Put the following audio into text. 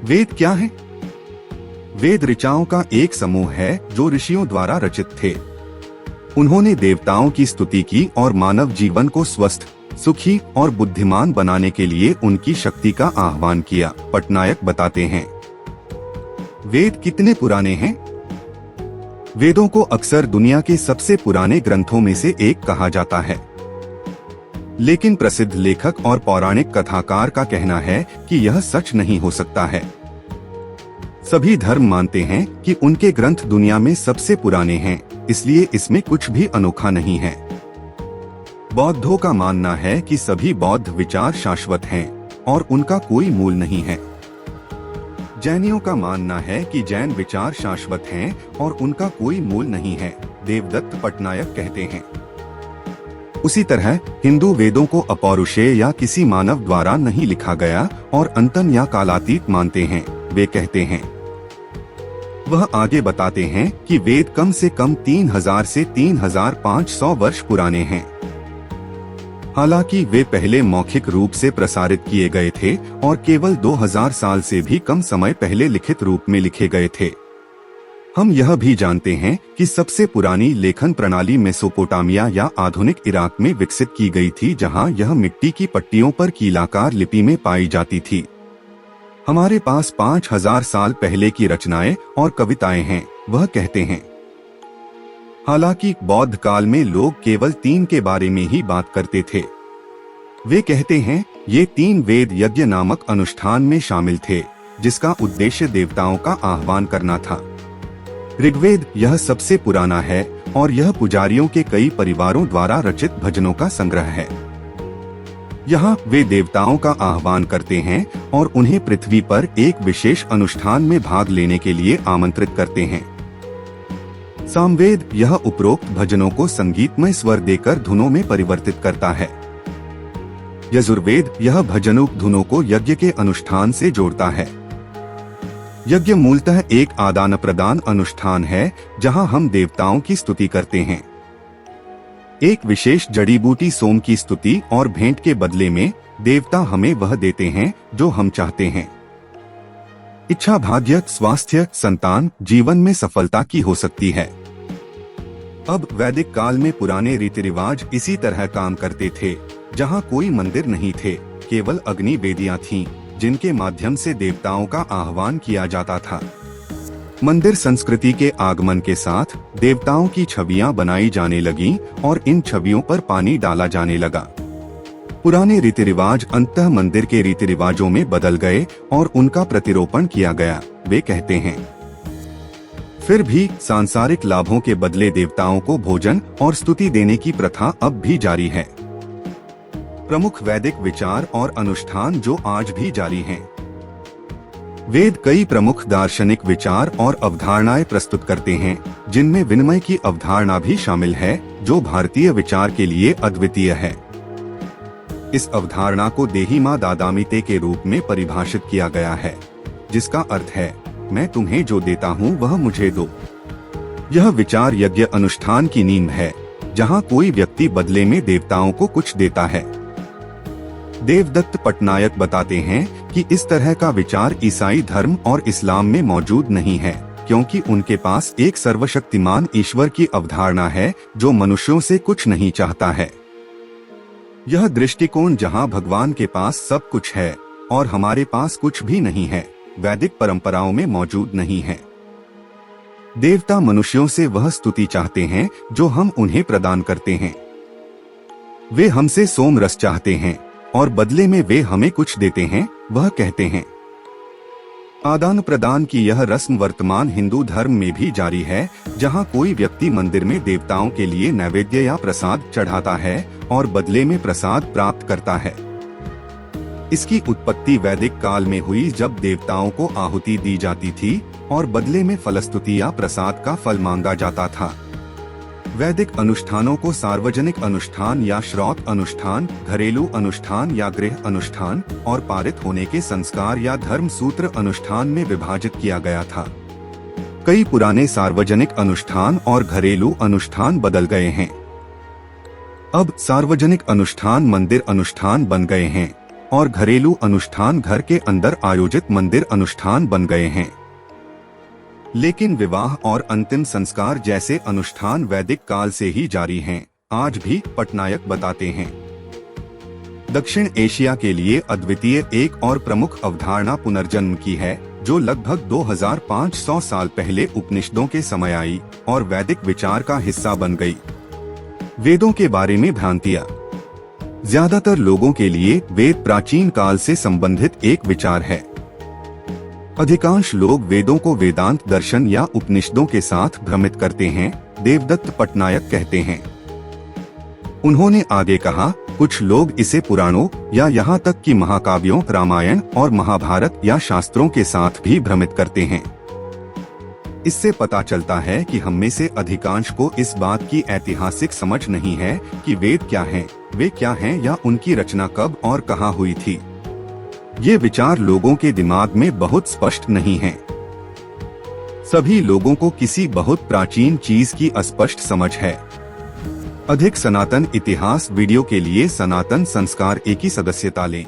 वेद क्या है? वेद ऋचाओं का एक समूह है जो ऋषियों द्वारा रचित थे। उन्होंने देवताओं की स्तुति की और मानव जीवन को स्वस्थ, सुखी और बुद्धिमान बनाने के लिए उनकी शक्ति का आह्वान किया। पटनायक बताते हैं, वेद कितने पुराने हैं? वेदों को अक्सर दुनिया के सबसे पुराने ग्रंथों में से एक कहा जाता है, लेकिन प्रसिद्ध लेखक और पौराणिक कथाकार का कहना है कि यह सच नहीं हो सकता है। सभी धर्म मानते हैं कि उनके ग्रंथ दुनिया में सबसे पुराने हैं, इसलिए इसमें कुछ भी अनोखा नहीं है। बौद्धों का मानना है कि सभी बौद्ध विचार शाश्वत हैं और उनका कोई मूल नहीं है। जैनियों का मानना है कि जैन विचार शाश्वत हैं और उनका कोई मूल नहीं है। देवदत्त पटनायक कहते हैं, उसी तरह हिंदू वेदों को अपौरुषेय या किसी मानव द्वारा नहीं लिखा गया और अंतन या कालातीत मानते हैं। वे कहते हैं, वह आगे बताते हैं कि वेद कम से कम 3000 से 3500 वर्ष पुराने हैं। हालांकि वे पहले मौखिक रूप से प्रसारित किए गए थे और केवल 2000 साल से भी कम समय पहले लिखित रूप में लिखे गए थे। हम यह भी जानते हैं कि सबसे पुरानी लेखन प्रणाली मेसोपोटामिया या आधुनिक इराक में विकसित की गई थी, जहां यह मिट्टी की पट्टियों पर कीलाकार लिपि में पाई जाती थी। हमारे पास 5000 साल पहले की रचनाएं और कविताएं हैं, वह कहते हैं। हालांकि बौद्ध काल में लोग केवल 3 के बारे में ही बात करते थे। वे कहते हैं, ये 3 वेद यज्ञ नामक अनुष्ठान में शामिल थे, जिसका उद्देश्य देवताओं का आह्वान करना था। ऋग्वेद यह सबसे पुराना है और यह पुजारियों के कई परिवारों द्वारा रचित भजनों का संग्रह है। यहाँ वे देवताओं का आह्वान करते हैं और उन्हें पृथ्वी पर एक विशेष अनुष्ठान में भाग लेने के लिए आमंत्रित करते हैं। सामवेद यह उपरोक्त भजनों को संगीतमय स्वर देकर धुनों में परिवर्तित करता है। यजुर्वेद यह भजनों धुनों को यज्ञ के अनुष्ठान से जोड़ता है। यज्ञ मूलतः एक आदान प्रदान अनुष्ठान है, जहां हम देवताओं की स्तुति करते हैं। एक विशेष जड़ी बूटी सोम की स्तुति और भेंट के बदले में देवता हमें वह देते हैं जो हम चाहते हैं। इच्छा, भाग्य, स्वास्थ्य, संतान, जीवन में सफलता की हो सकती है। अब वैदिक काल में पुराने रीति रिवाज इसी तरह काम करते थे, जहां कोई मंदिर नहीं थे, केवल अग्नि वेदियां थीं, जिनके माध्यम से देवताओं का आह्वान किया जाता था। मंदिर संस्कृति के आगमन के साथ देवताओं की छवियां बनाई जाने लगीं और इन छवियों पर पानी डाला जाने लगा। पुराने रीति रिवाज अंततः मंदिर के रीति रिवाजों में बदल गए और उनका प्रतिरोपण किया गया। वे कहते हैं, फिर भी सांसारिक लाभों के बदले देवताओं को भोजन और स्तुति देने की प्रथा अब भी जारी है। प्रमुख वैदिक विचार और अनुष्ठान जो आज भी जारी हैं। वेद कई प्रमुख दार्शनिक विचार और अवधारणाएं प्रस्तुत करते हैं, जिनमें विनिमय की अवधारणा भी शामिल है, जो भारतीय विचार के लिए अद्वितीय है। इस अवधारणा को देही मां दादामिते के रूप में परिभाषित किया गया है, जिसका अर्थ है, मैं तुम्हें जो देता हूँ वह मुझे दो। यह विचार यज्ञ अनुष्ठान की नींव है, जहाँ कोई व्यक्ति बदले में देवताओं को कुछ देता है। देवदत्त पटनायक बताते हैं कि इस तरह का विचार ईसाई धर्म और इस्लाम में मौजूद नहीं है, क्योंकि उनके पास एक सर्वशक्तिमान ईश्वर की अवधारणा है जो मनुष्यों से कुछ नहीं चाहता है। यह दृष्टिकोण, जहां भगवान के पास सब कुछ है और हमारे पास कुछ भी नहीं है, वैदिक परंपराओं में मौजूद नहीं है। देवता मनुष्यों से वह स्तुति चाहते हैं जो हम उन्हें प्रदान करते हैं। वे हमसे सोम रस चाहते हैं और बदले में वे हमें कुछ देते हैं, वह कहते हैं। आदान प्रदान की यह रस्म वर्तमान हिंदू धर्म में भी जारी है, जहां कोई व्यक्ति मंदिर में देवताओं के लिए नैवेद्य या प्रसाद चढ़ाता है और बदले में प्रसाद प्राप्त करता है। इसकी उत्पत्ति वैदिक काल में हुई, जब देवताओं को आहुति दी जाती थी और बदले में फलस्तुति या प्रसाद का फल मांगा जाता था। वैदिक अनुष्ठानों को सार्वजनिक अनुष्ठान या श्रौत अनुष्ठान, घरेलू अनुष्ठान या गृह अनुष्ठान और पारित होने के संस्कार या धर्म सूत्र अनुष्ठान में विभाजित किया गया था। कई पुराने सार्वजनिक अनुष्ठान और घरेलू अनुष्ठान बदल गए हैं। अब सार्वजनिक अनुष्ठान मंदिर अनुष्ठान बन गए हैं, और घरेलू अनुष्ठान घर के अंदर आयोजित मंदिर अनुष्ठान बन गए हैं। लेकिन विवाह और अंतिम संस्कार जैसे अनुष्ठान वैदिक काल से ही जारी हैं, आज भी, पटनायक बताते हैं। दक्षिण एशिया के लिए अद्वितीय एक और प्रमुख अवधारणा पुनर्जन्म की है, जो लगभग 2500 साल पहले उपनिषदों के समय आई और वैदिक विचार का हिस्सा बन गई। वेदों के बारे में भ्रांतियां। ज्यादातर लोगों के लिए वेद प्राचीन काल से संबंधित एक विचार है। अधिकांश लोग वेदों को वेदांत दर्शन या उपनिषदों के साथ भ्रमित करते हैं, देवदत्त पटनायक कहते हैं। उन्होंने आगे कहा, कुछ लोग इसे पुराणों या यहाँ तक कि महाकाव्यों रामायण और महाभारत या शास्त्रों के साथ भी भ्रमित करते हैं। इससे पता चलता है कि हम में से अधिकांश को इस बात की ऐतिहासिक समझ नहीं है कि वेद क्या हैं, वे क्या हैं या उनकी रचना कब और कहाँ हुई थी। ये विचार लोगों के दिमाग में बहुत स्पष्ट नहीं हैं। सभी लोगों को किसी बहुत प्राचीन चीज की अस्पष्ट समझ है। अधिक सनातन इतिहास वीडियो के लिए सनातन संस्कार की सदस्यता लें।